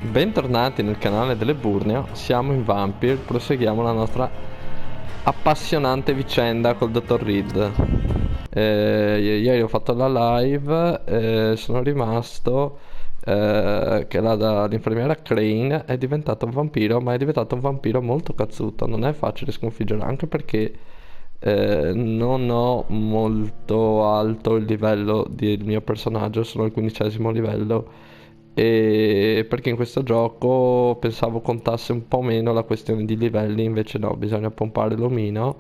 Bentornati nel canale dell'Eburneo, siamo in Vampyr, proseguiamo la nostra appassionante vicenda col dottor Reed. Ieri ho fatto la live e sono rimasto che l'infermiera Crane è diventato un vampiro, ma è diventato un vampiro molto cazzuto, non è facile sconfiggere, anche perché non ho molto alto il livello del mio personaggio, sono al 15° livello, e perché in questo gioco pensavo contasse un po' meno la questione di livelli, invece no, bisogna pompare l'omino,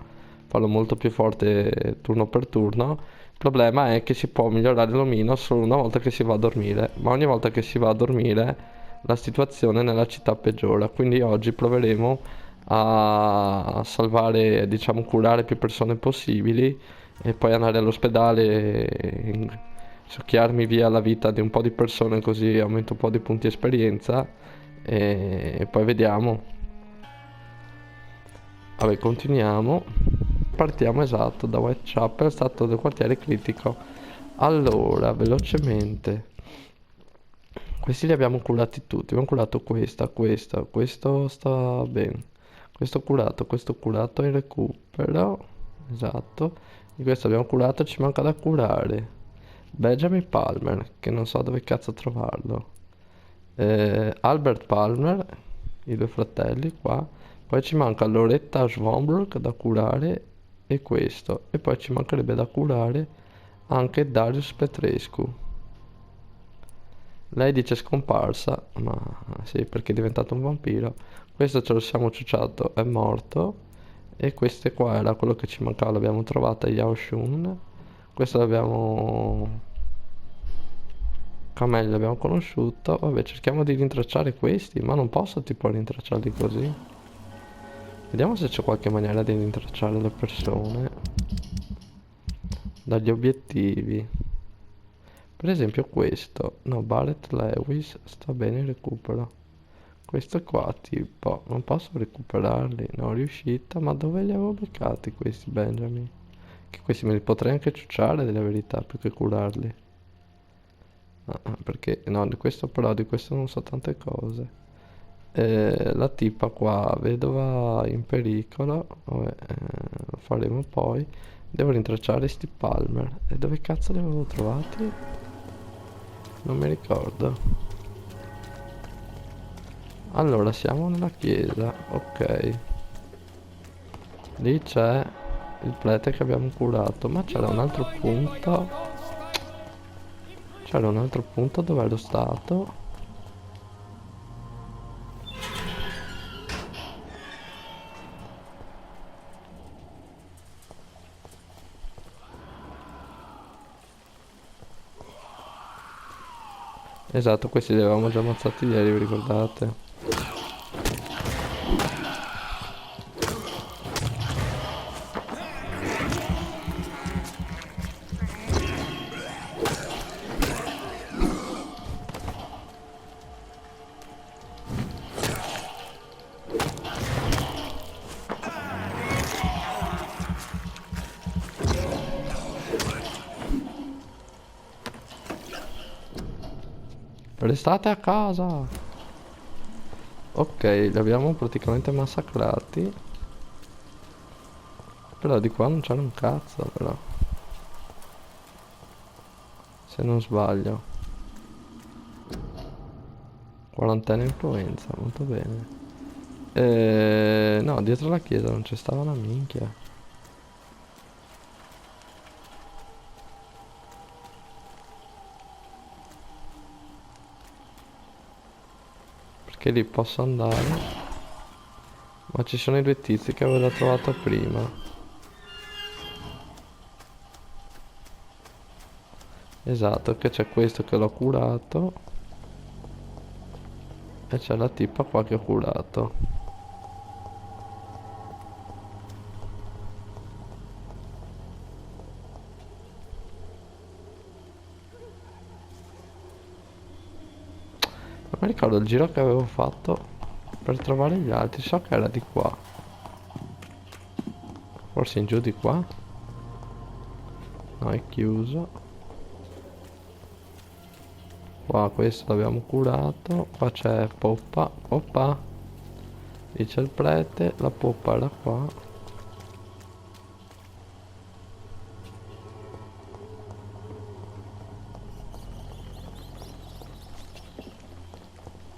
farlo molto più forte turno per turno. Il problema è che si può migliorare l'omino solo una volta che si va a dormire, ma ogni volta che si va a dormire la situazione nella città peggiora, quindi oggi proveremo a salvare, diciamo, curare più persone possibili e poi andare all'ospedale e succhiarmi via la vita di un po' di persone, così aumento un po' di punti esperienza e poi vediamo. Vabbè, continuiamo. Partiamo, esatto, da Whitechapel, stato del quartiere critico. Allora, velocemente, questi li abbiamo curati tutti. Abbiamo curato questo sta bene. Questo curato in recupero. Esatto. Di questo abbiamo curato, ci manca da curare Benjamin Palmer, che non so dove cazzo trovarlo. Albert Palmer, i due fratelli qua. Poi ci manca Loretta Schwamberg da curare e questo. E poi ci mancherebbe da curare anche Darius Petrescu. Lei dice scomparsa, ma sì, perché è diventato un vampiro. Questo ce lo siamo ciucciato, è morto. E questo qua era quello che ci mancava, l'abbiamo trovata a Yao Shun. Questo l'abbiamo... Camelli l'abbiamo conosciuto. Vabbè, cerchiamo di rintracciare questi, ma non posso tipo rintracciarli così. Vediamo se c'è qualche maniera di rintracciare le persone dagli obiettivi. Per esempio questo. No, Barrett Lewis sta bene il recupero. Questo qua tipo non posso recuperarli. Non riuscita. Ma dove li avevo beccati questi Benjamin? Che questi me li potrei anche ciucciare della verità, più che curarli. Perché no, di questo però, di questo non so tante cose. La tipa qua, vedova in pericolo. Vabbè, lo faremo poi. Devo rintracciare sti Palmer. E dove cazzo li avevo trovati? Non mi ricordo. Allora, siamo nella chiesa. Ok. Lì c'è il prete che abbiamo curato. Ma c'era un altro punto. C'era un altro punto dove ero stato. Esatto, questi li avevamo già ammazzati ieri, vi ricordate? Restate a casa! Ok, li abbiamo praticamente massacrati. Però di qua non c'era un cazzo, però. Se non sbaglio. Quarantena influenza, molto bene. No, dietro la chiesa non c'è stava una minchia. Perché lì posso andare. Ma ci sono i due tizi che avevo trovato prima. Esatto, che c'è questo che l'ho curato. E c'è la tipa qua che ho curato. Non mi ricordo il giro che avevo fatto per trovare gli altri. So che era di qua. Forse in giù di qua. No, è chiuso. Qua questo l'abbiamo curato. Qua c'è poppa. Oppa. Lì c'è il prete. La poppa era qua.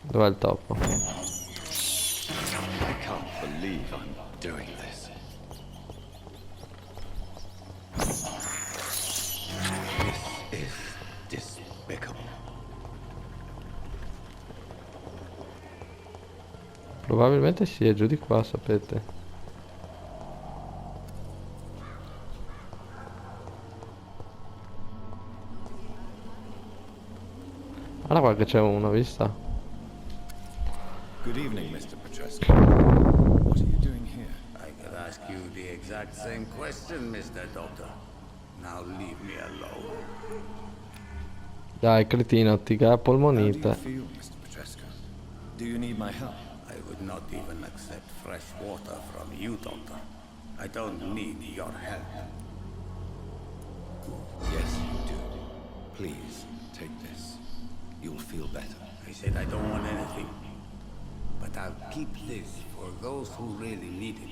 Dov'è il topo? I can't believe I'm doing this. This is despicable. Probabilmente sì, è giù di qua, sapete. Guarda qua che c'è una vista. Good evening, Mr. Petrescu. What are you doing here? I could ask you the exact same question, Mr. Doctor. Now leave me alone. Dai, cretino, ti How cae do you polmonite. feel, Mr. Petrescu? Do you need my help? I would not even accept fresh water from you, Doctor. I don't need your help. Yes, you do. Please, take this. You'll feel better. I said I don't want anything. But I'll keep this for those who really need it.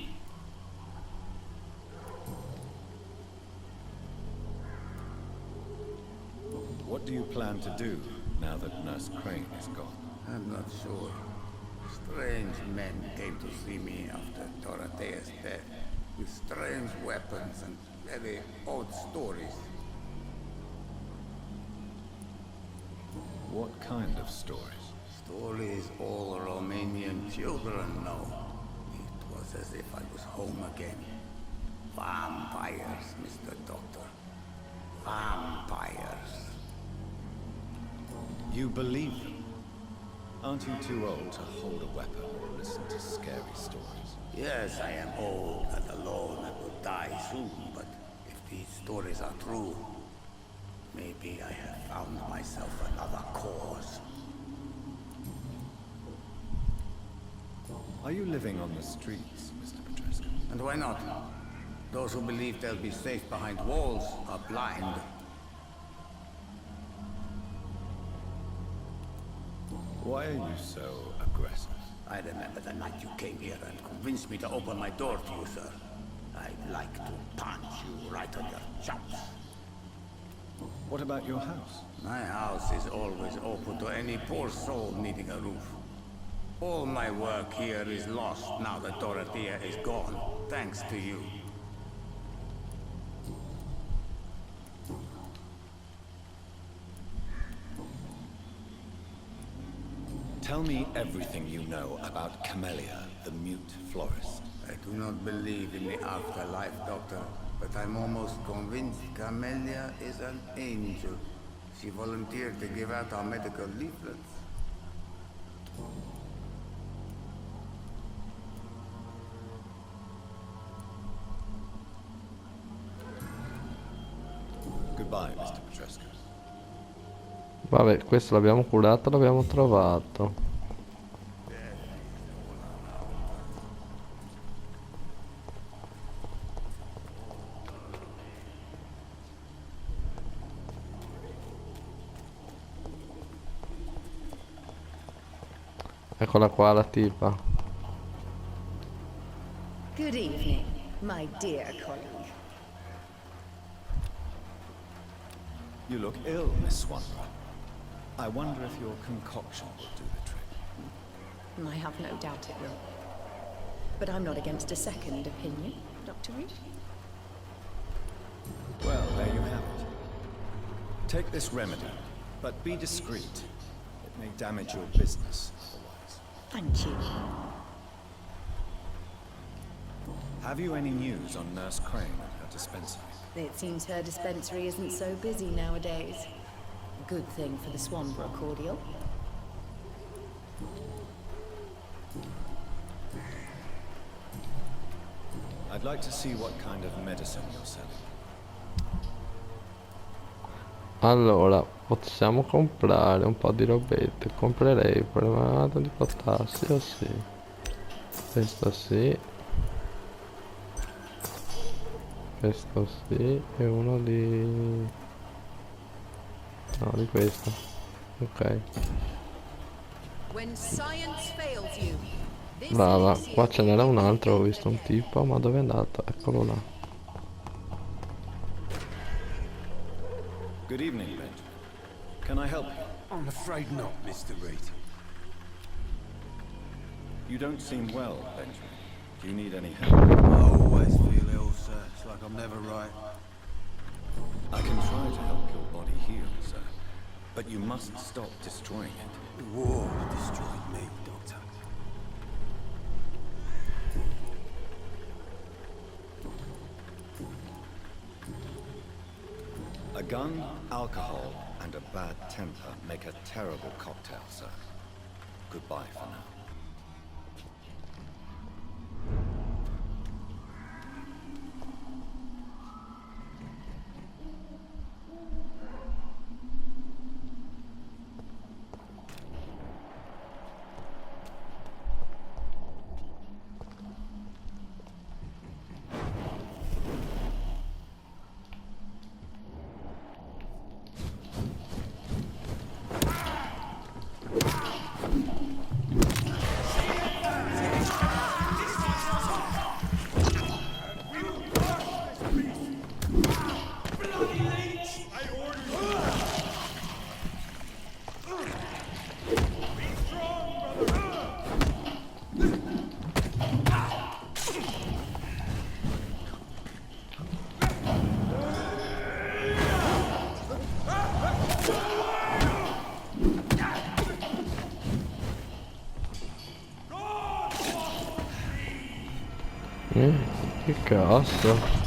What do you plan to do now that Nurse Crane is gone? I'm not sure. Strange men came to see me after Dorothea's death, with strange weapons and very odd stories. What kind of stories? Stories all Romanian children know. It was as if I was home again. Vampires, Mr. Doctor. Vampires. You believe them? Aren't you too old to hold a weapon or listen to scary stories? Yes, I am old and alone and will die soon, but if these stories are true, maybe I have found myself another cause. Are you living on the streets, Mr. Petrescu? And why not? Those who believe they'll be safe behind walls are blind. Why are you so aggressive? I remember the night you came here and convinced me to open my door to you, sir. I'd like to punch you right on your chops. What about your house? My house is always open to any poor soul needing a roof. All my work here is lost now that Dorothea is gone, thanks to you. Tell me everything you know about Camellia, the mute florist. I do not believe in the afterlife, Doctor, but I'm almost convinced Camellia is an angel. She volunteered to give out our medical leaflets. Goodbye, Mr. Petrescu. Vabbè, questo l'abbiamo curato, l'abbiamo trovato. Eccola qua la tipa. Good evening, my dear colleague. You look ill, Miss Swanborough. I wonder if your concoction will do the trick. I have no doubt it will. But I'm not against a second opinion, Dr. Reed. Well, there you have it. Take this remedy, but be discreet. It may damage your business otherwise. Thank you. Have you any news on Nurse Crane and her dispensary? It seems her dispensary isn't so busy nowadays. Good thing for the Swanborough cordial. I'd like to see what kind of medicine you're selling. Allora, possiamo comprare un po' di robette. Comprerei premato di potassio, sì. Questo sì. Questo sì. E uno di... no, di questo. Ok. When science fails you, this Brava, elixir qua ce n'era un will altro, ho begin visto un again. tipo, ma dove è andato? Eccolo là. Good evening, Benjamin. Can I help you? I'm afraid not, Mr. Reed. You don't seem well, Benjamin. Do you need any help? I always feel ill, sir. It's like I'm never right. I can try to help your body heal, sir. But you must stop destroying it. The war destroyed me, Doctor. A gun, alcohol, and a bad temper make a terrible cocktail, sir. Goodbye for now. Che cazzo?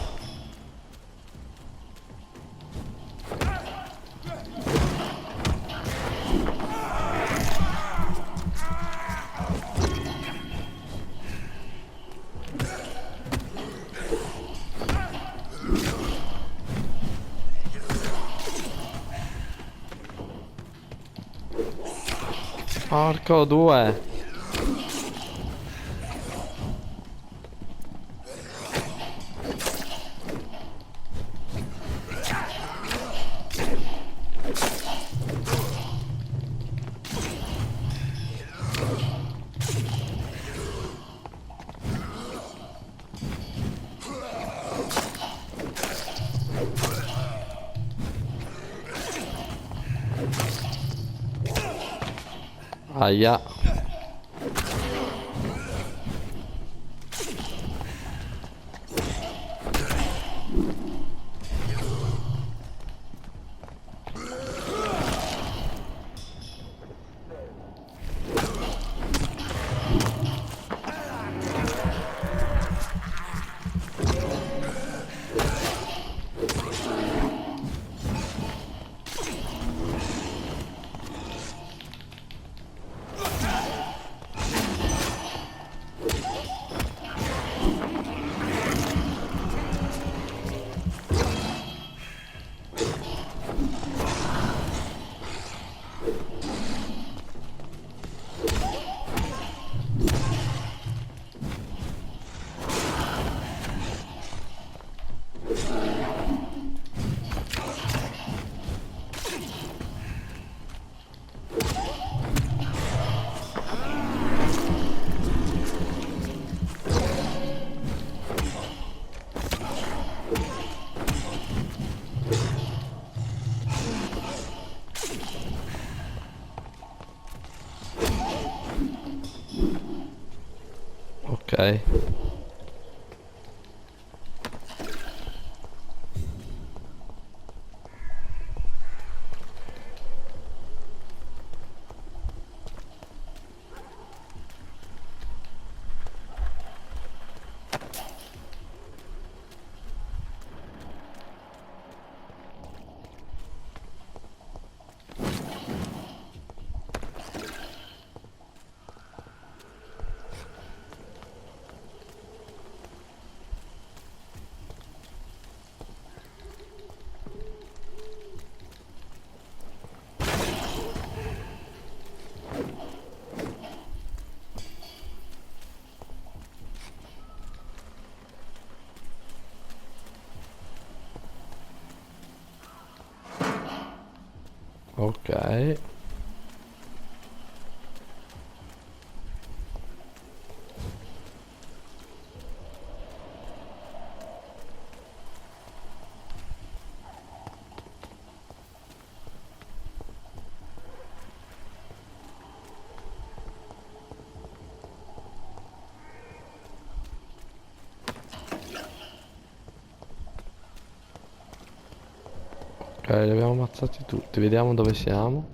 Porco due. Aia. Ok. Ok. Ok, li abbiamo ammazzati tutti. Vediamo dove siamo.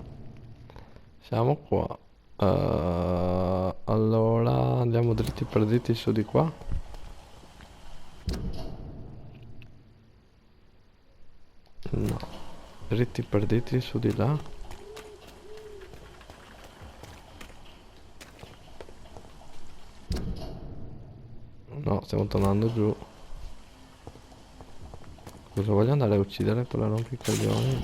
Siamo qua. Allora andiamo dritti per dritti su di qua. No. Dritti per dritti su di là. No, stiamo tornando giù. Cosa voglio andare a uccidere quella rompicoglioni?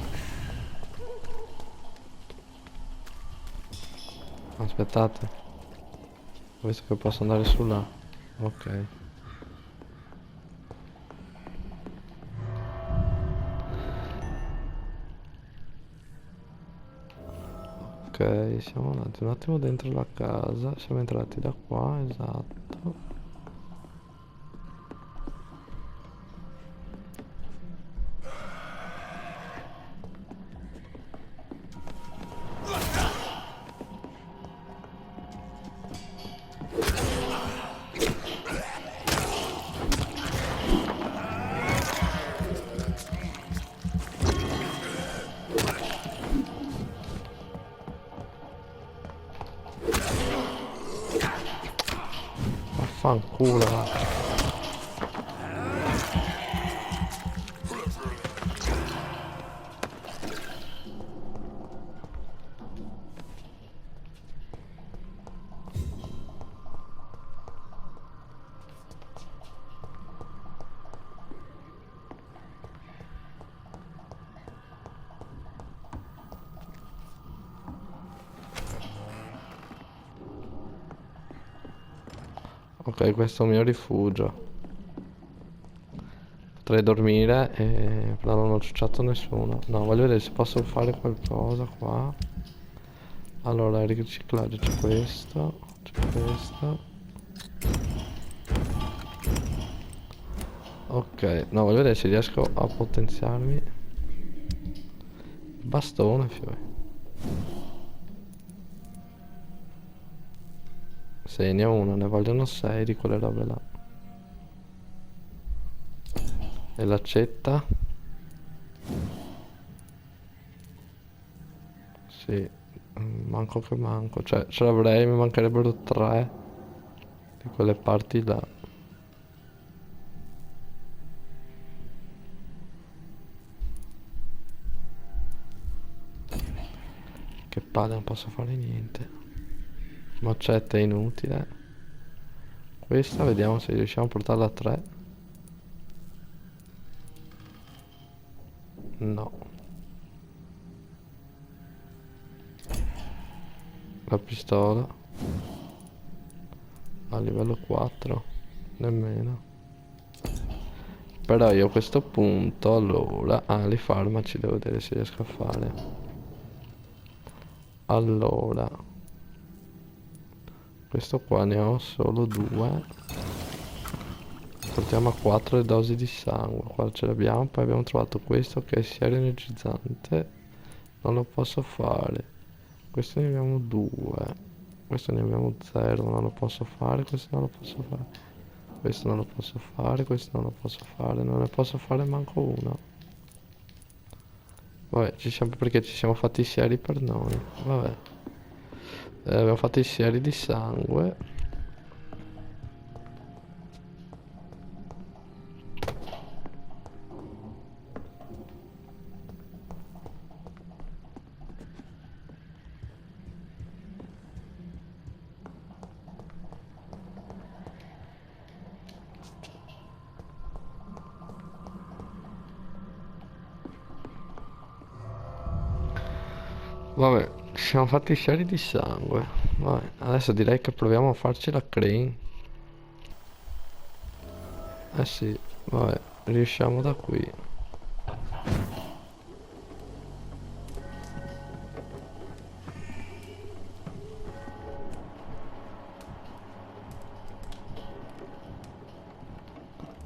Aspettate. Ho visto che posso andare su là. Ok. Ok, siamo andati un attimo dentro la casa. Siamo entrati da qua, esatto. Vaffanculo. Ok, questo è il mio rifugio. Potrei dormire però non ho ciucciato nessuno. No, voglio vedere se posso fare qualcosa qua. Allora, il riciclaggio c'è questo. C'è questo. Ok, no, voglio vedere se riesco a potenziarmi. Il bastone, fioi. Sì, ne ho uno, ne vogliono 6 di quelle robe là. E l'accetta? Sì, manco che manco. Cioè, ce l'avrei, mi mancherebbero 3 di quelle parti là. Che palle, non posso fare niente. Maccetta è inutile. Questa, vediamo se riusciamo a portarla a 3. No. La pistola a livello 4. Nemmeno. Però io a questo punto, allora, i farmaci devo vedere se riesco a fare. Allora, questo qua ne ho solo 2. Portiamo a 4 le dosi di sangue. Qua ce l'abbiamo. Poi abbiamo trovato questo che è siero energizzante. Non lo posso fare. Questo ne abbiamo 2. Questo ne abbiamo 0. Non lo posso fare. Questo non lo posso fare. Questo non lo posso fare. Questo non lo posso fare. Non ne posso fare manco uno. Vabbè, perché ci siamo fatti i sieri per noi. Vabbè. Abbiamo fatto i sieri di sangue. Vabbè, ci siamo fatti i sieri di sangue. Vabbè, adesso direi che proviamo a farci la crane. Eh sì, vabbè, riusciamo da qui.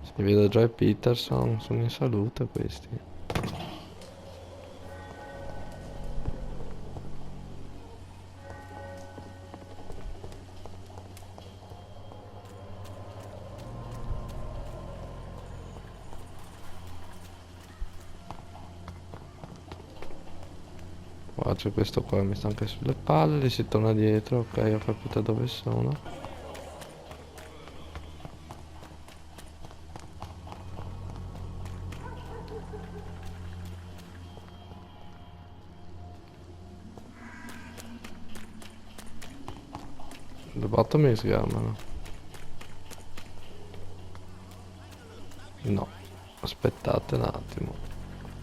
Si vedo già i Peterson, sono in salute questi. Qua c'è questo qua che mi sta anche sulle palle, si torna dietro, ok, ho capito dove sono. Le botte mi sgamano. No, aspettate un attimo.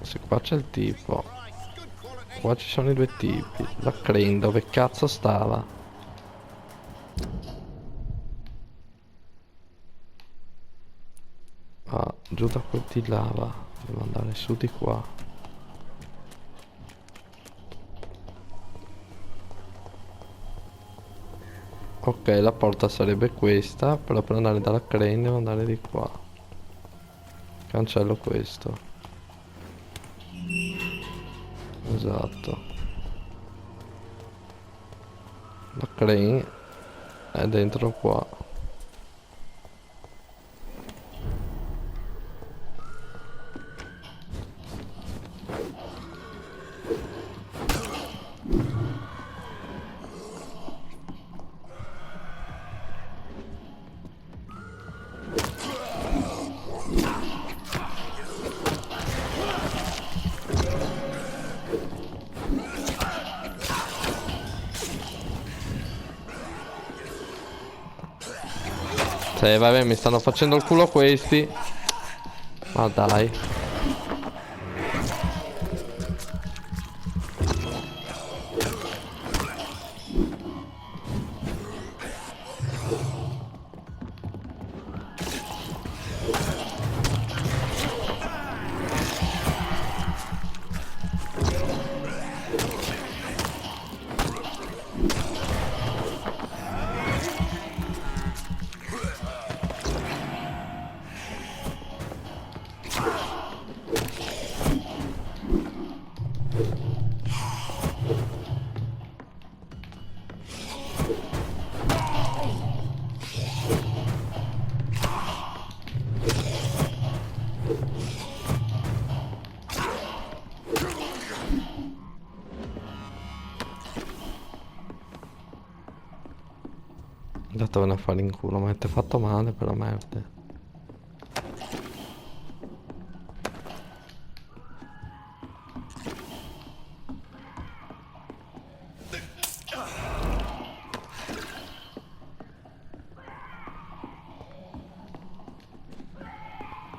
Se qua c'è il tipo, qua ci sono i due tipi. La crane dove cazzo stava? Ah, giù da quel di lava. Devo andare su di qua. Ok, la porta sarebbe questa, però per andare dalla crane devo andare di qua. Cancello questo. Esatto. La crane è dentro qua. Vabbè, mi stanno facendo il culo questi. Ma dai. Andatevene a fare in culo, mi avete fatto male per la merda.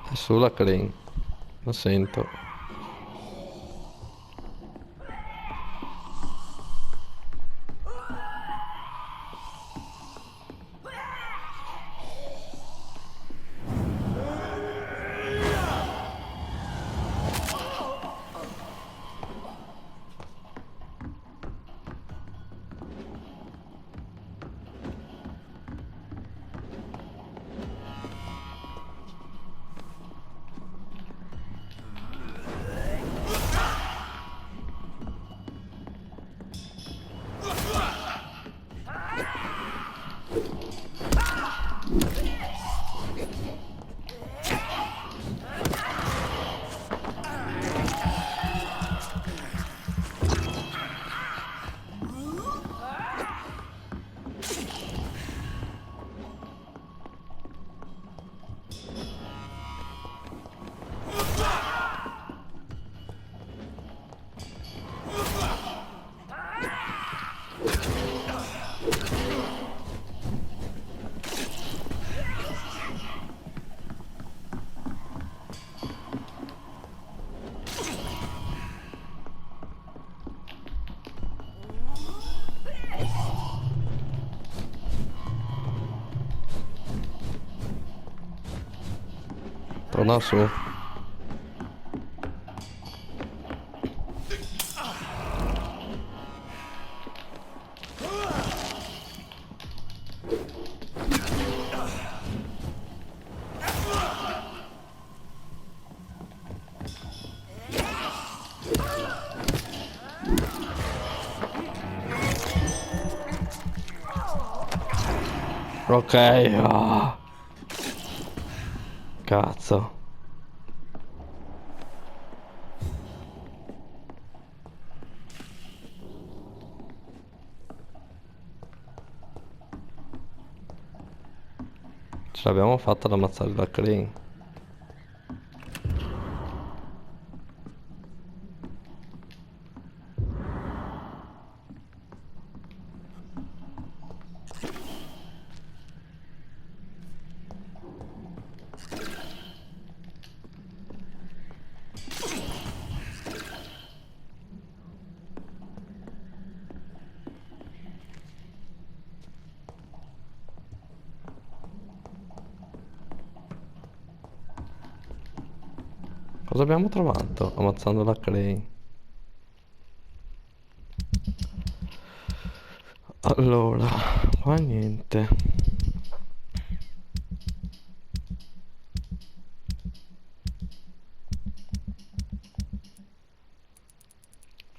È sulla crane, lo sento. Torna su. Ok, ah. Cazzo. Ce l'abbiamo fatta ad ammazzare la crane. Cosa abbiamo trovato ammazzando la crane? Allora, qua niente.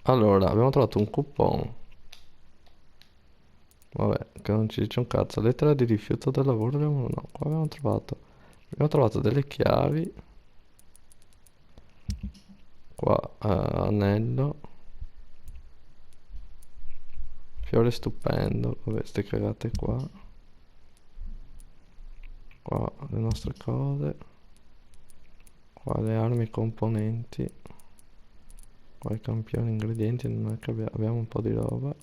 Allora, abbiamo trovato un coupon. Vabbè, che non ci dice un cazzo. Lettera di rifiuto del lavoro abbiamo... No, qua abbiamo trovato delle chiavi. Qua, anello. Fiore stupendo. Vabbè, ste cagate qua. Qua le nostre cose. Qua le armi e componenti. Qua i campioni, ingredienti. Non è che abbiamo un po' di roba.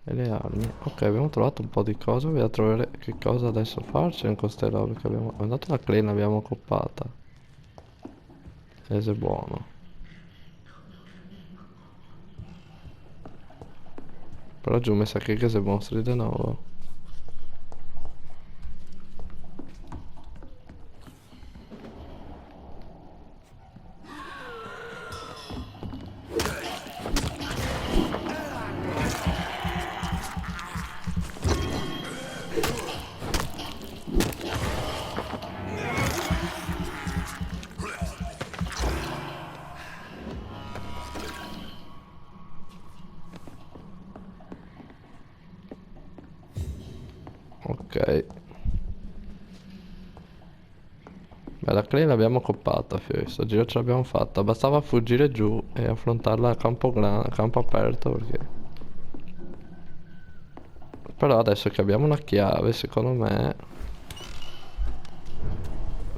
E le armi. Ok, abbiamo trovato un po' di cose. Vogliamo trovare che cosa adesso farci con queste robe che abbiamo... Abbiamo dato la crane, l'abbiamo coppata. Ese buono. Però giù mi sa che se mostri di nuovo. Ok. Beh, la crane l'abbiamo coppata, sto giro ce l'abbiamo fatta. Bastava fuggire giù e affrontarla a a campo aperto perché... Però adesso che abbiamo una chiave, secondo me...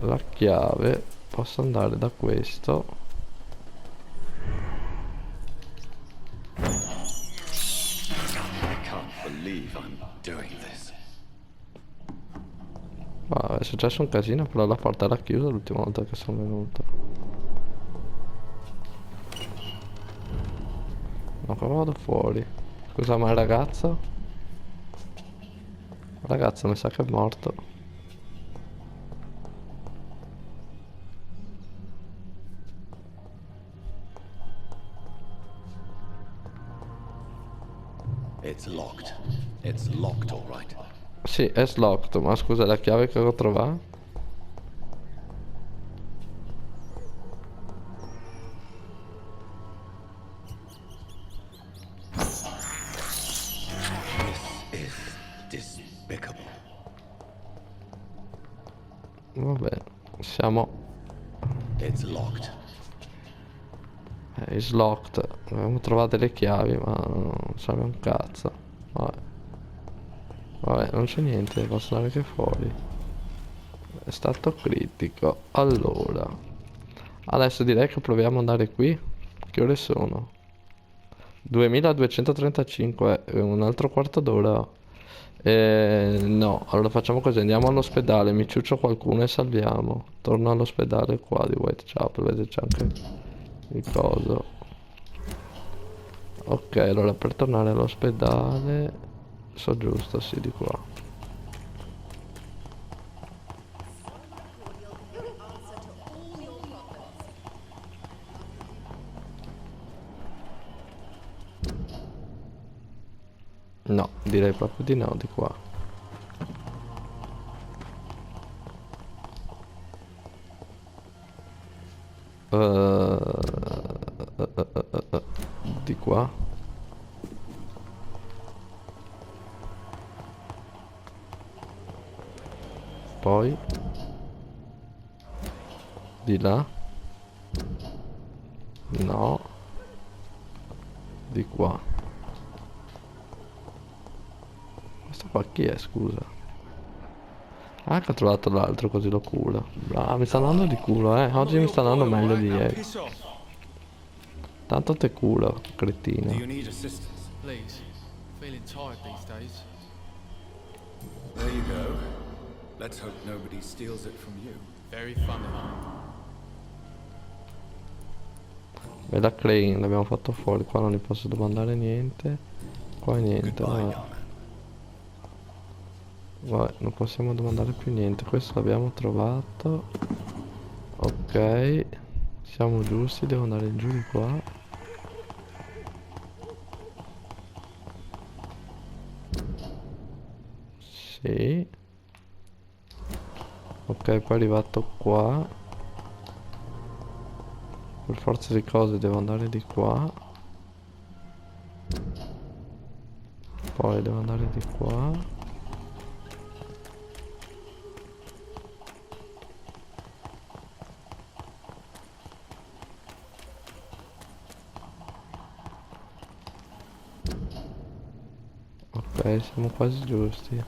La chiave... Posso andare da questo... I can't believe I'm doing this. Ah, è successo un casino, però la porta era chiusa l'ultima volta che sono venuto. No, qua vado fuori. Scusa, ma il ragazzo? Il ragazzo mi sa che è morto. It's locked. It's locked, all right. Sì, è slocked, ma scusa, la chiave che ho trovato? This is despicable. Vabbè, siamo... It's locked. Is locked. Abbiamo trovato le chiavi, ma non serve un cazzo. Vabbè. Vabbè, non c'è niente, posso andare che fuori. È stato critico. Allora, adesso direi che proviamo ad andare qui. Che ore sono? 2235, un altro quarto d'ora. No, allora facciamo così, andiamo all'ospedale, mi ciuccio qualcuno e salviamo. Torno all'ospedale qua di Whitechapel, vedete c'è anche il coso. Ok, allora per tornare all'ospedale... So giusto, sì, di qua. No, direi proprio di no, di qua. Di qua. Poi di là. No. Di qua. Questo qua chi è, scusa? Ah, che ho trovato l'altro, così lo culo. Bravo, mi sta andando di culo, eh. Oggi mi sta andando meglio di ieri. Tanto te culo, Do cretino. you need assistance? Please. Feeling tired these days. There you go. Let's hope nobody steals it from you. Very funny. Bella Crane, l'abbiamo fatto fuori. Qua non gli posso domandare niente. Qua niente, Goodbye, vabbè. young man. Vabbè, non possiamo domandare più niente. Questo l'abbiamo trovato. Ok. Siamo giusti, devo andare giù di qua. Sì. Ok, poi è arrivato qua. Per forza di cose devo andare di qua. Poi devo andare di qua. Ok, siamo quasi giusti.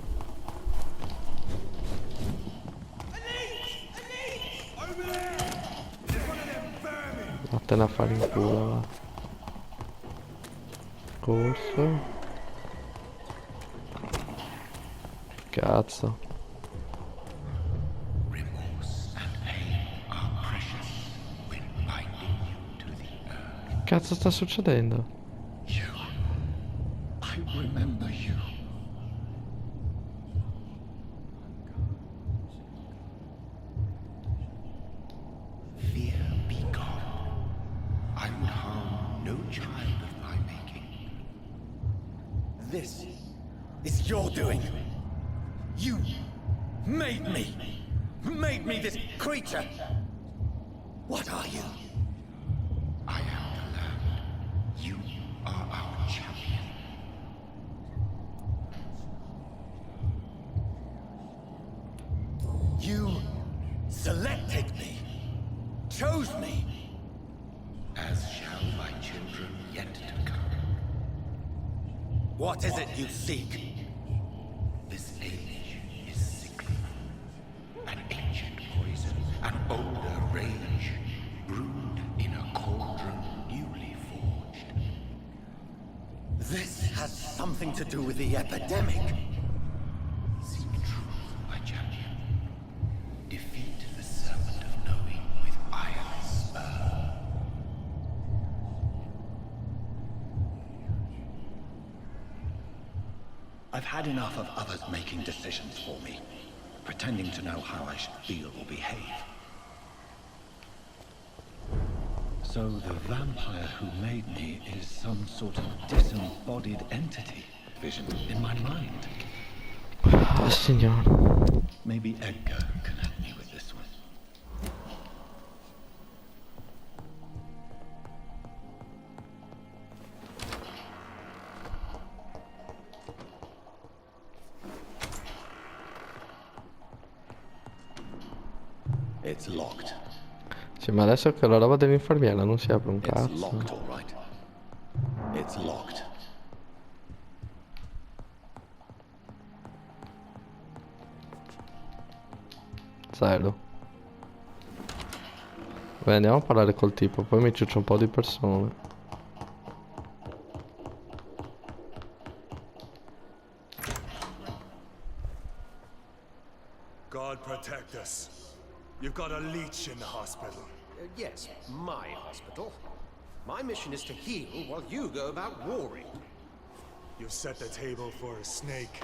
Vattene a fare in culo, va. Corso. Cazzo. Remorse and pain are precious when binding you to the earth. Che cazzo sta succedendo? You. I remember you. Fear be gone. I would harm no child of my making. This is your doing. You made me. Made me this creature. What are you? I am the land. You are our champion. You selected me. Chose me. As shall my children yet to come. What is it you seek? This age is sickly. An ancient poison, an older rage, brewed in a cauldron newly forged. This has something to do with the epidemic. Seek truth, my champion. Defeat the serpent of knowing with iron spur. I've had enough of others making decisions for me, pretending to know how I should feel or behave. So the vampire who made me is some sort of disembodied entity, vision in my mind. Ah, signore. Maybe Edgar can help me with this one. It's locked. Sì, ma adesso che la roba dell'infermiera non si apre un It's cazzo. locked, all right. It's locked. Zero. Beh, andiamo a parlare col tipo, poi mi ciuccio un po' di persone. God protect us. You've got a leech in the hospital. Yes, my hospital. My mission is to heal while you go about warring. You've set the table for a snake.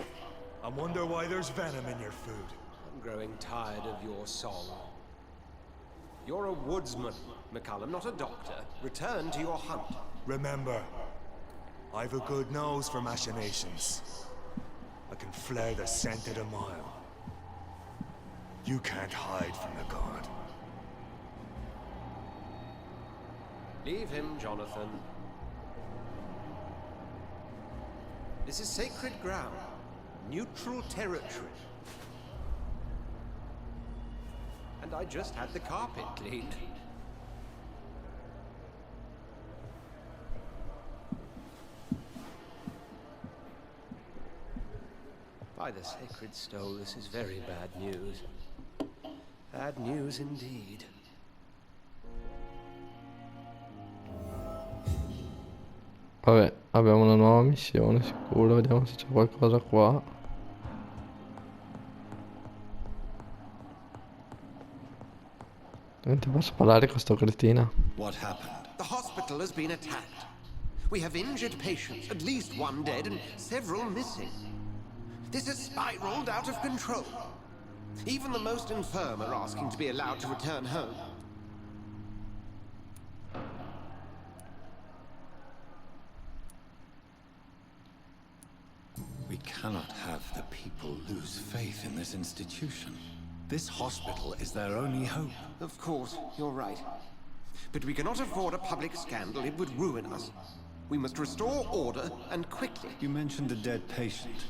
I wonder why there's venom in your food. I'm growing tired of your song. You're a woodsman, McCallum, not a doctor. Return to your hunt. Remember, I've a good nose for machinations. I can flare the scent at a mile. You can't hide from the god. Leave him, Jonathan. This is sacred ground. Neutral territory. And I just had the carpet cleaned. By the sacred stone, this is very bad news. Bad news indeed. Vabbè, abbiamo una nuova missione sicuro, vediamo se c'è qualcosa qua. Non ti posso parlare con sto cretina. What happened? The hospital has been attacked. We have injured patients, at least one dead and several missing. This has spiraled out of control. Even the most infirm are asking to be allowed to return home. We cannot have the people lose faith in this institution. This hospital is their only hope. Of course, you're right. But we cannot afford a public scandal. It would ruin us. We must restore order, and quickly. You mentioned a dead patient.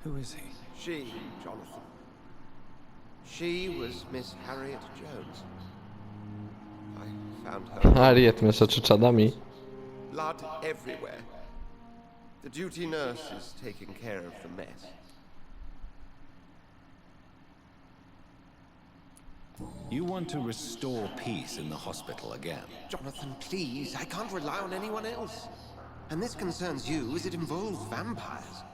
Who is he? She, Jonathan. She was Miss Harriet Jones. I found her. Harriet mi è associata a me. Blood everywhere. The duty nurse is taking care of the mess. You want to restore peace in the hospital again? Jonathan, please, I can't rely on anyone else. And this concerns you as it involves vampires.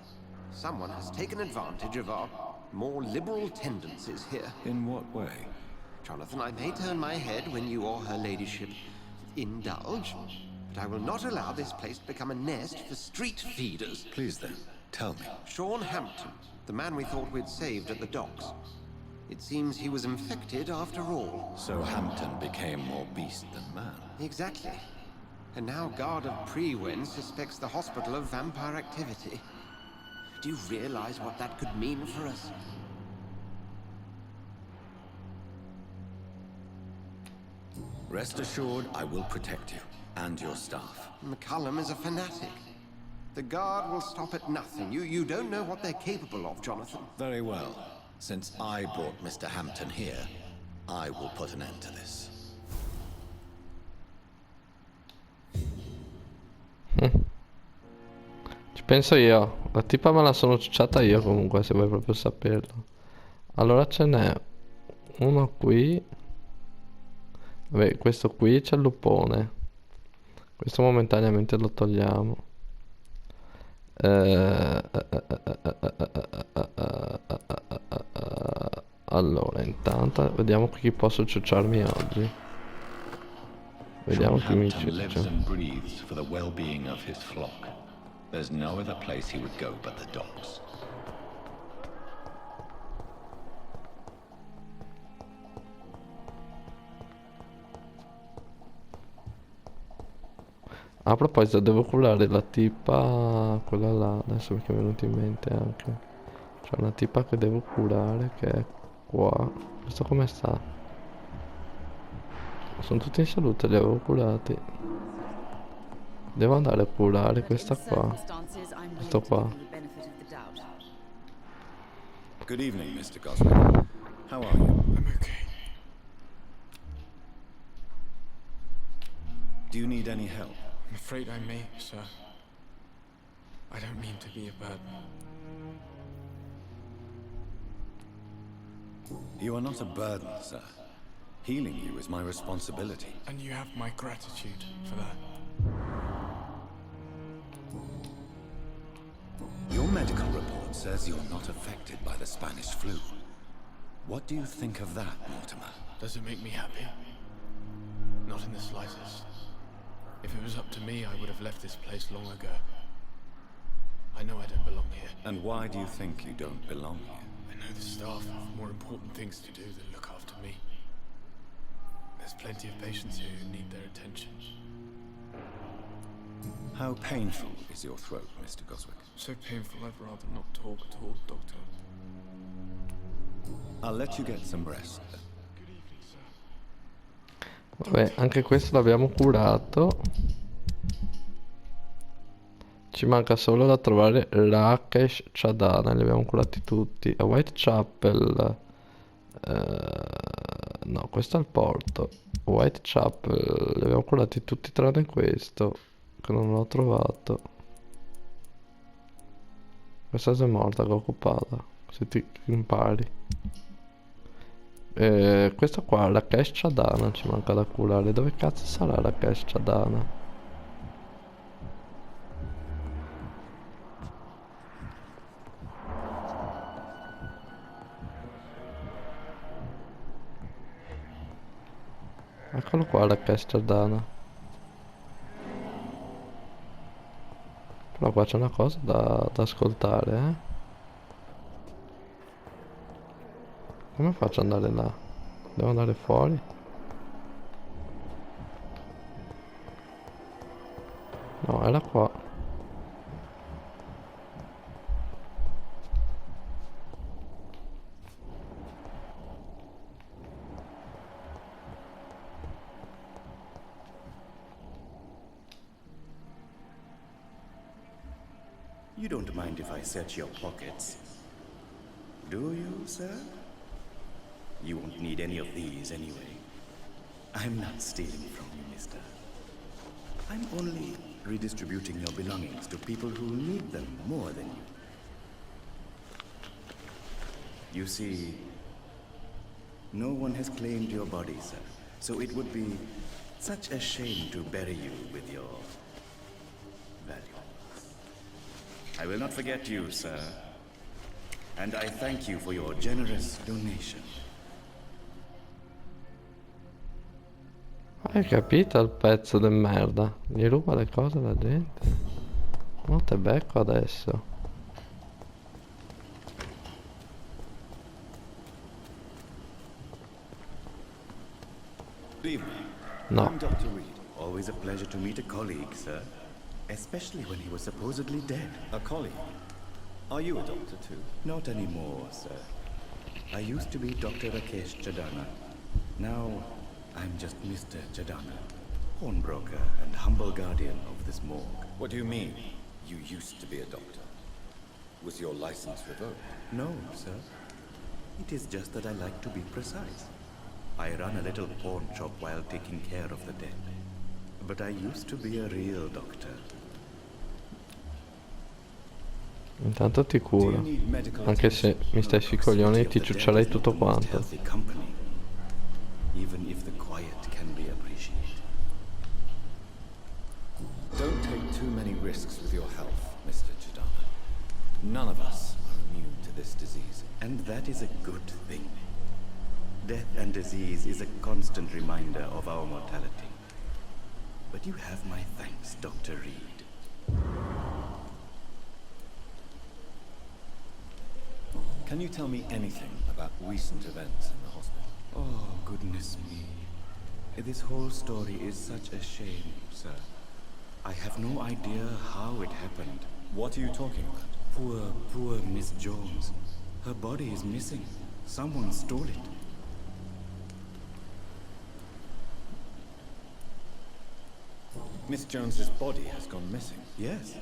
Someone has taken advantage of our more liberal tendencies here. In what way? Jonathan, I may turn my head when you or her ladyship indulge, but I will not allow this place to become a nest for street feeders. Please then, tell me. Sean Hampton, the man we thought we'd saved at the docks. It seems he was infected after all. So Hampton became more beast than man. Exactly. And now Guard of Prewen suspects the hospital of vampire activity. Do you realize what that could mean for us? Rest assured, I will protect you and your staff. McCullum is a fanatic. The Guard will stop at nothing. You don't know what they're capable of, Jonathan. Very well. Since I brought Mr. Hampton here, I will put an end to this. Ci penso io. La tipa me la sono ciucciata io comunque, se vuoi proprio saperlo. Allora ce n'è uno qui. Vabbè, questo qui c'è il lupone. Questo momentaneamente lo togliamo. Allora, intanto vediamo chi posso ciucciarmi oggi. Vediamo chi mi lives ciuccia. and breathes for the well-being of his flock. There's no other place he would go but the docks. A proposito, devo curare la tipa, quella là, adesso perché mi è venuto in mente anche. C'è una tipa che devo curare che è qua. Questo come sta? Sono tutti in salute, li avevo curati. Devo andare a curare questa qua. Questo qua. Good evening, Mr. Goswick. How are you? I'm okay. Do you need any help? I'm afraid I may, sir. I don't mean to be a burden. You are not a burden, sir. Healing you is my responsibility. And you have my gratitude for that. Your medical report says you're not affected by the Spanish flu. What do you think of that, Mortimer? Does it make me happy? Not in the slightest. If it was up to me, I would have left this place long ago. I know I don't belong here. And why do you think you don't belong here? I know the staff have more important things to do than look after me. There's plenty of patients here who need their attention. How painful is your throat, Mr. Goswick? So painful, I'd rather not talk at all, Doctor. I'll let you get some rest. Vabbè, anche questo l'abbiamo curato. Ci manca solo da trovare Rakesh Chadana. Li abbiamo curati tutti. A Whitechapel no, questo è il porto. Whitechapel li abbiamo curati tutti tranne questo, che non l'ho trovato. Questa è morta, che è occupata. Se ti impari. Questa qua, la Kesha Dana, ci manca da curare. Dove cazzo sarà la Kesha Dana? Eccolo qua la Kesha Dana. Però qua c'è una cosa da ascoltare, eh. Come faccio ad andare là? Devo andare fuori? No, era qua. You don't mind if I search your pockets, do you, sir? You won't need any of these anyway. I'm not stealing from you, mister. I'm only redistributing your belongings to people who need them more than you. You see, no one has claimed your body, sir, so it would be such a shame to bury you with your valuables. I will not forget you, sir, and I thank you for your generous donation. Hai capito il pezzo di merda? Gli ruba le cose alla gente. Non te becco adesso. Good evening. No. I'm Dr. Reed. Always a pleasure to meet a colleague, sir. Especially when he was supposedly dead. A colleague? Are you a doctor too? Not anymore, sir. I used to be Dr. Rakesh Chadana. Now, I'm just Mr. Chadana, pawnbroker and humble guardian of this morgue. What do you mean? You used to be a doctor. Was your license revoked? No, sir. It is just that I like to be precise. I run a little pawn shop while taking care of the dead. But I used to be a real doctor. Intanto ti curo. Anche se mi stai sui coglioni ti ciuccerei tutto quanto. Even if the quiet can be appreciated. Don't take too many risks with your health, Mr. Chidana. None of us are immune to this disease. And that is a good thing. Death and disease is a constant reminder of our mortality. But you have my thanks, Dr. Reed. Can you tell me anything about recent events in the hospital? Oh, goodness me. This whole story is such a shame, sir. I have no idea how it happened. What are you talking about? Poor Miss Jones. Her body is missing. Someone stole it. Miss Jones's body has gone missing. Yes.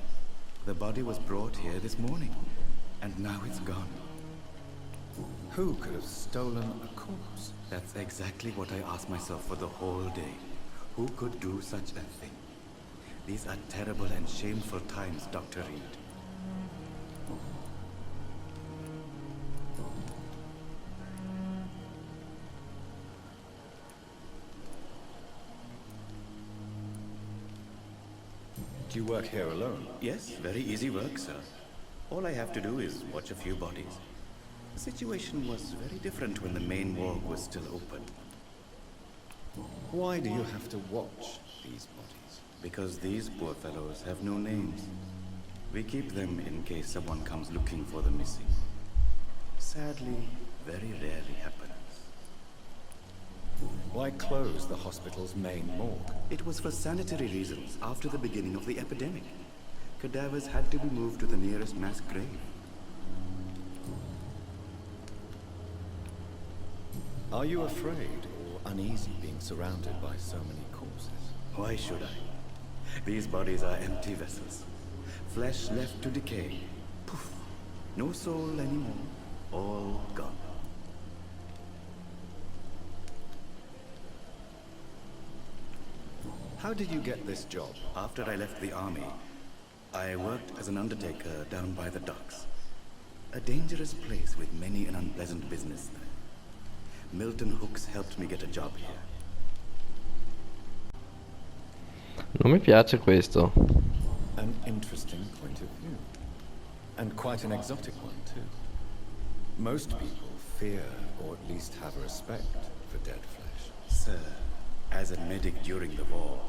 The body was brought here this morning. And now it's gone. Who could have stolen a corpse? That's exactly what I asked myself for the whole day. Who could do such a thing? These are terrible and shameful times, Dr. Reed. Do you work here alone? Yes, very easy work, sir. All I have to do is watch a few bodies. The situation was very different when the main morgue was still open. Why do you have to watch these bodies? Because these poor fellows have no names. We keep them in case someone comes looking for the missing. Sadly, very rarely happens. Why close the hospital's main morgue? It was for sanitary reasons after the beginning of the epidemic. Cadavers had to be moved to the nearest mass grave. Are you afraid or uneasy being surrounded by so many corpses? Why should I? These bodies are empty vessels. Flesh left to decay. Poof. No soul anymore. All gone. How did you get this job? After I left the army, I worked as an undertaker down by the docks. A dangerous place with many an unpleasant business there. Milton Hooks helped me get a job here. Non mi piace questo. An interesting point of view. And quite an exotic one, too. Most people fear, or at least have a respect, for dead flesh. Sir, as a medic during the war,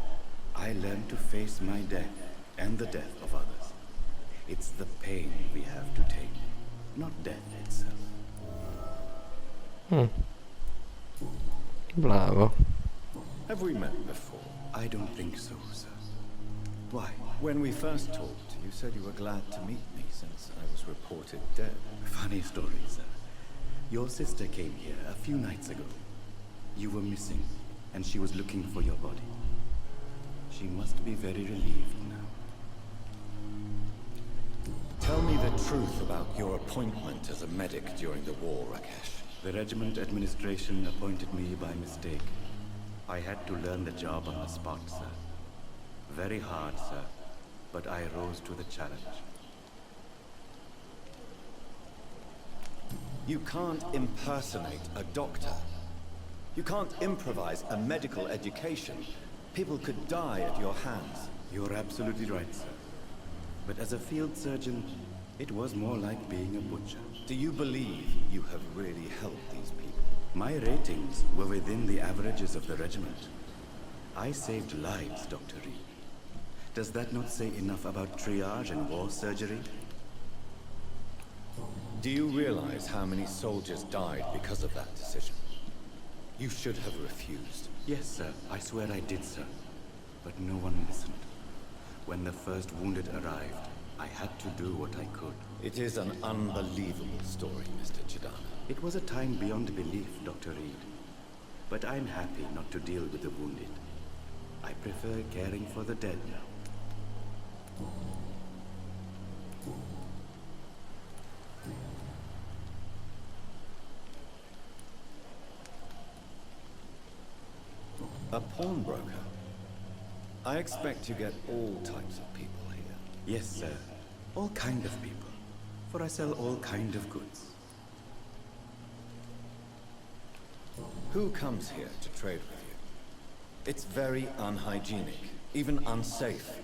I learned to face my death and the death of others. It's the pain we have to take, not death itself. Bravo. Have we met before? I don't think so, sir. Why? When we first talked, you said you were glad to meet me since I was reported dead. Funny story, sir. Your sister came here a few nights ago. You were missing, and she was looking for your body. She must be very relieved now. Tell me the truth about your appointment as a medic during the war, Rakesh. The regiment administration appointed me by mistake. I had to learn the job on the spot, sir. Very hard, sir, but I rose to the challenge. You can't impersonate a doctor. You can't improvise a medical education. People could die at your hands. You're absolutely right, sir. But as a field surgeon, it was more like being a butcher. Do you believe you have really helped these people? My ratings were within the averages of the regiment. I saved lives, Dr. Reed. Does that not say enough about triage and war surgery? Do you realize how many soldiers died because of that decision? You should have refused. Yes, sir. I swear I did, sir. But no one listened. When the first wounded arrived, I had to do what I could. It is an unbelievable story, Mr. Chidana. It was a time beyond belief, Dr. Reed. But I'm happy not to deal with the wounded. I prefer caring for the dead now. A pawnbroker? I expect you get all types of people here. Yes, sir. All kind of people. For I sell all kind of goods. Who comes here to trade with you? It's very unhygienic, even unsafe.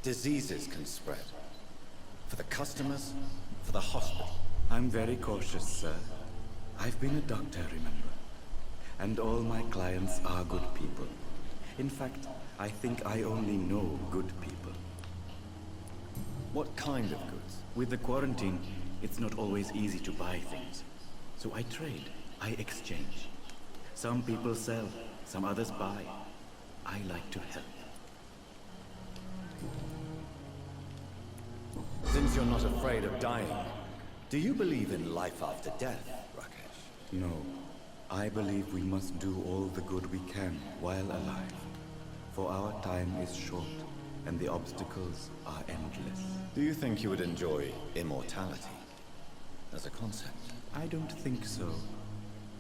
Diseases can spread. For the customers, for the hospital. I'm very cautious, sir. I've been a doctor, remember? And all my clients are good people. In fact, I think I only know good people. What kind of goods? With the quarantine, it's not always easy to buy things. So I trade, I exchange. Some people sell, some others buy. I like to help. Since you're not afraid of dying, do you believe in life after death, Rakesh? No. I believe we must do all the good we can while alive. For our time is short, and the obstacles are endless. Do you think you would enjoy immortality as a concept? I don't think so.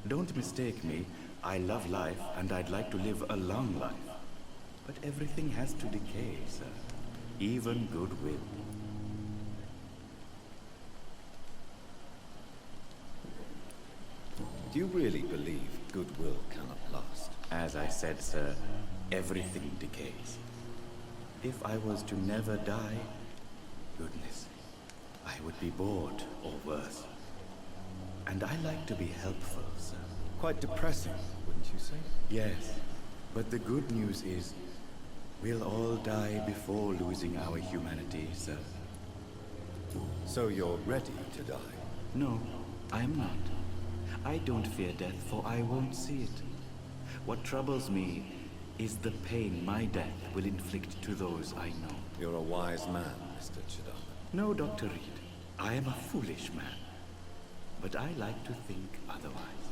Don't mistake me. I love life, and I'd like to live a long life. But everything has to decay, sir. Even goodwill. Do you really believe goodwill cannot last? As I said, sir, everything decays. If I was to never die, goodness, I would be bored or worse. And I like to be helpful, sir. Quite depressing, wouldn't you say? Yes, but the good news is, we'll all die before losing our humanity, sir. So you're ready to die? No, I'm not. I don't fear death, for I won't see it. What troubles me is the pain my death will inflict to those I know. You're a wise man, Mr. Chidana. No, Dr. Reed. I am a foolish man. But I like to think otherwise.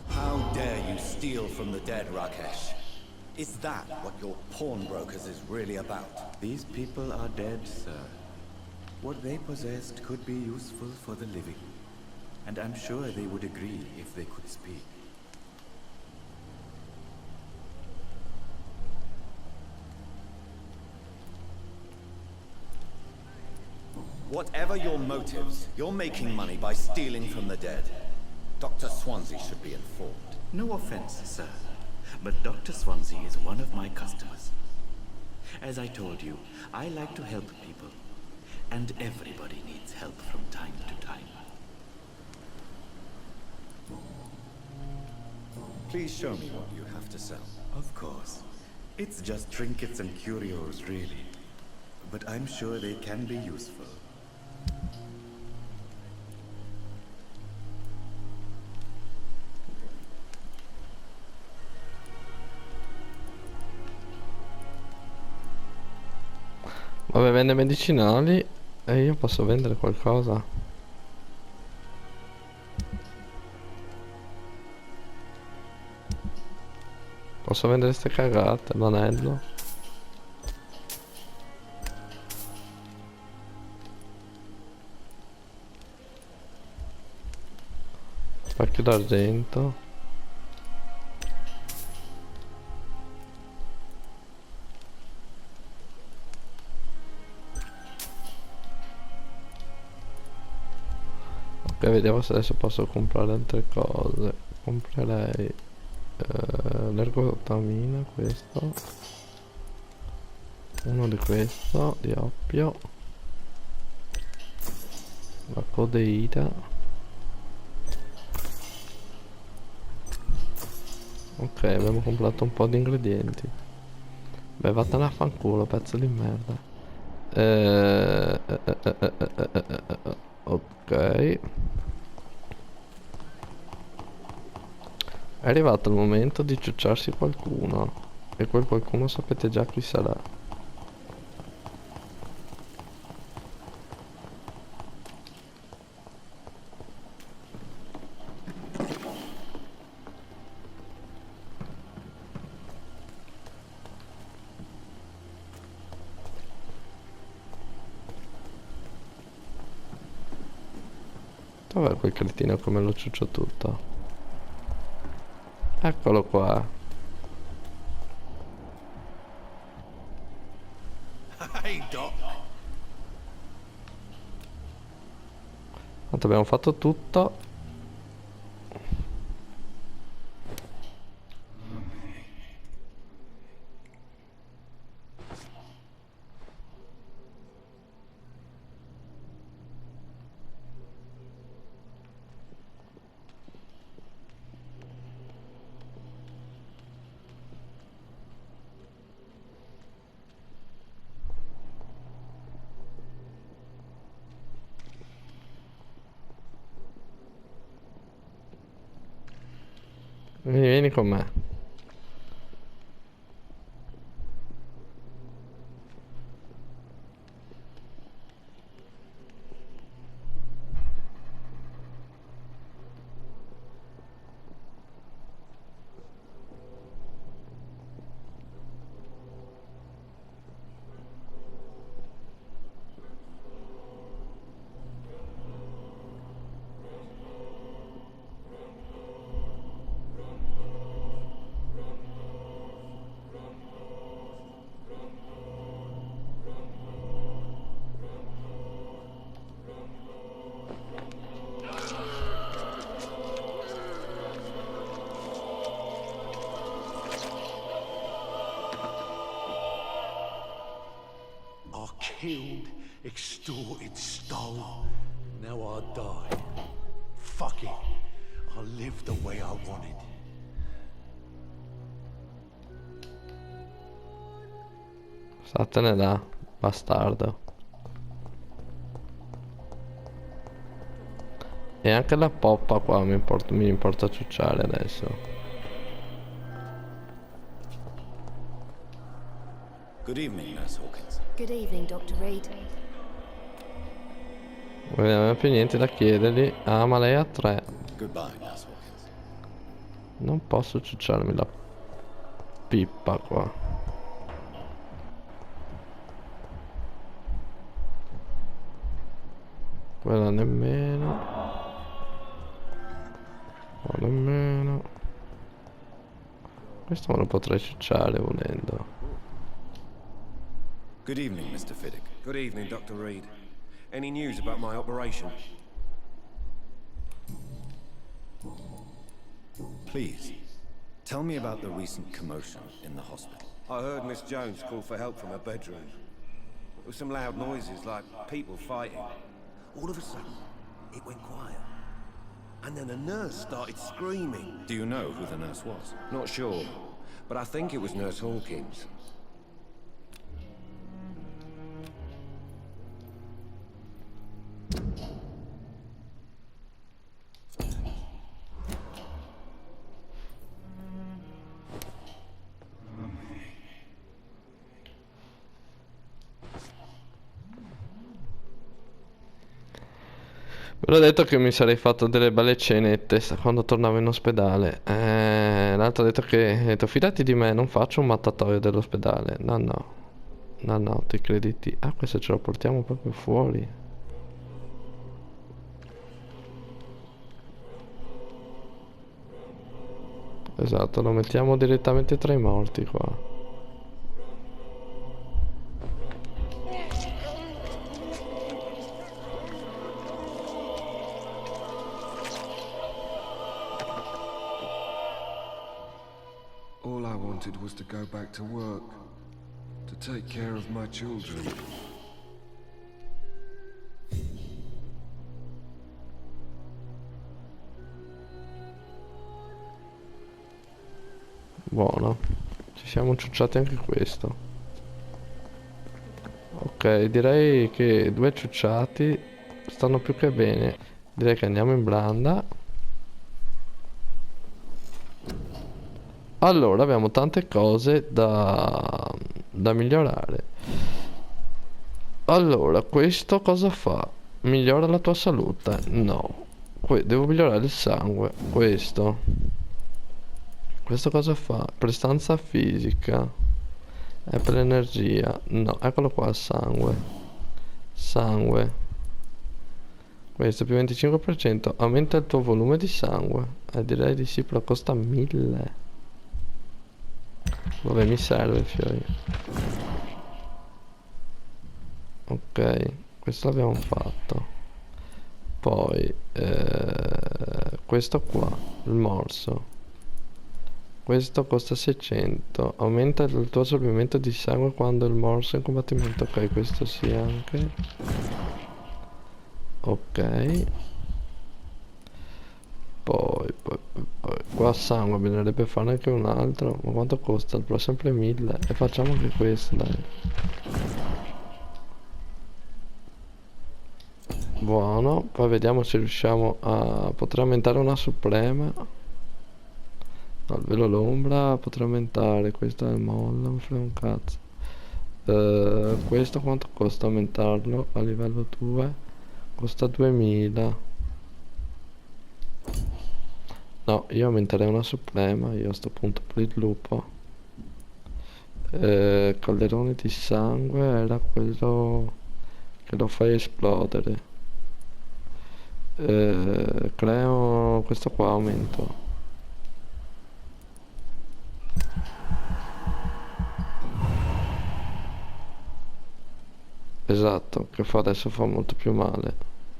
How dare you steal from the dead, Rakesh? Is that what your pawnbrokers is really about? These people are dead, sir. What they possessed could be useful for the living. And I'm sure they would agree if they could speak. Whatever your motives, you're making money by stealing from the dead. Dr. Swansea should be informed. No offense, sir, but Dr. Swansea is one of my customers. As I told you, I like to help people, and everybody needs help from time to time. Please show me what you have to sell. Of course. It's just trinkets and curios, really. But I'm sure they can be useful. Vabbè, vende medicinali e io posso vendere qualcosa. Posso vendere ste cagate, l'anello. Specchio d'argento. Ok, vediamo se adesso posso comprare altre cose. Comprerei l'ergotamina, questo. Uno di questo, di oppio. La codeina. Ok, abbiamo comprato un po' di ingredienti. Beh, vattene a fanculo, pezzo di merda. Ok. È arrivato il momento di ciucciarsi qualcuno. E quel qualcuno sapete già chi sarà. Dov'è quel cretino come lo ciuccio tutto? Eccolo qua. Hey, Doc. Tanto abbiamo fatto tutto. Vieni con me. Killed, extorted, stole. Now I die. Fuck it. I live the way I wanted. Statene là, bastardo. E anche la poppa qua mi importa ciucciare adesso. Good evening, Nurse Hawkins. Good evening, Dr. Reed. Non abbiamo più niente da chiedergli. Ah, ma lei ha 3. Goodbye, Nurse Hawkins. Non posso ciucciarmi la pippa qua. Quella nemmeno. Qua nemmeno. Questo me lo potrei ciucciare volendo. Good evening, Mr. Fiddick. Good evening, Dr. Reed. Any news about my operation? Please, tell me about the recent commotion in the hospital. I heard Miss Jones call for help from her bedroom. There were some loud noises, like people fighting. All of a sudden, it went quiet. And then a nurse started screaming. Do you know who the nurse was? Not sure, but I think it was Nurse Hawkins. Ve l'ho detto che mi sarei fatto delle belle cenette quando tornavo in ospedale. L'altro ha detto fidati di me, non faccio un mattatoio dell'ospedale. No, ti crediti. Ah, questo ce lo portiamo proprio fuori. Esatto, lo mettiamo direttamente tra i morti qua. All I wanted was to go back to work, to take care of my children. Buono, ci siamo ciucciati anche questo. Ok, direi che 2 ciucciati stanno più che bene. Direi che andiamo in blanda. Allora, abbiamo tante cose da migliorare. Allora, questo cosa fa? Migliora la tua salute? No. Devo migliorare il sangue. Questo cosa fa? Prestanza fisica. È per l'energia. No, eccolo qua il sangue. Questo più 25%. Aumenta il tuo volume di sangue. Direi di sì, però costa 1000. Vabbè, mi serve il fiore. Ok, questo l'abbiamo fatto. Poi questo qua, il morso. Questo costa 600. Aumenta il tuo assorbimento di sangue quando il morso è in combattimento. Ok, questo sì anche. Ok. Poi qua sangue bisognerebbe farne anche un altro. Ma quanto costa? Il pro sempre 1000. E facciamo anche questo, dai. Buono. Poi vediamo se riusciamo a poter aumentare una suprema. No, il velo l'ombra potrà aumentare. Questo è il molla, mi frega un cazzo. Questo quanto costa aumentarlo a livello 2? Costa 2000. No, io aumenterei una suprema. Io a sto punto per il lupo. Calderone di sangue era quello che lo fai esplodere. Creo questo qua, aumento. Esatto, che fa adesso fa molto più male.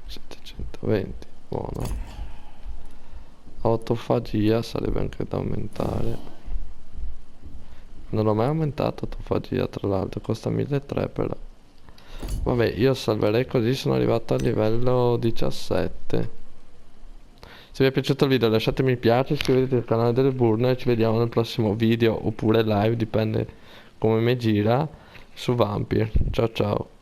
720, buono. Autofagia sarebbe anche da aumentare. Non l'ho mai aumentato autofagia, tra l'altro costa 1300 però. Vabbè, io salverei così, sono arrivato al livello 17. Se vi è piaciuto il video lasciatemi mi piace, iscrivetevi al canale delle Burne e ci vediamo nel prossimo video oppure live, dipende come mi gira, su Vampyr. Ciao ciao.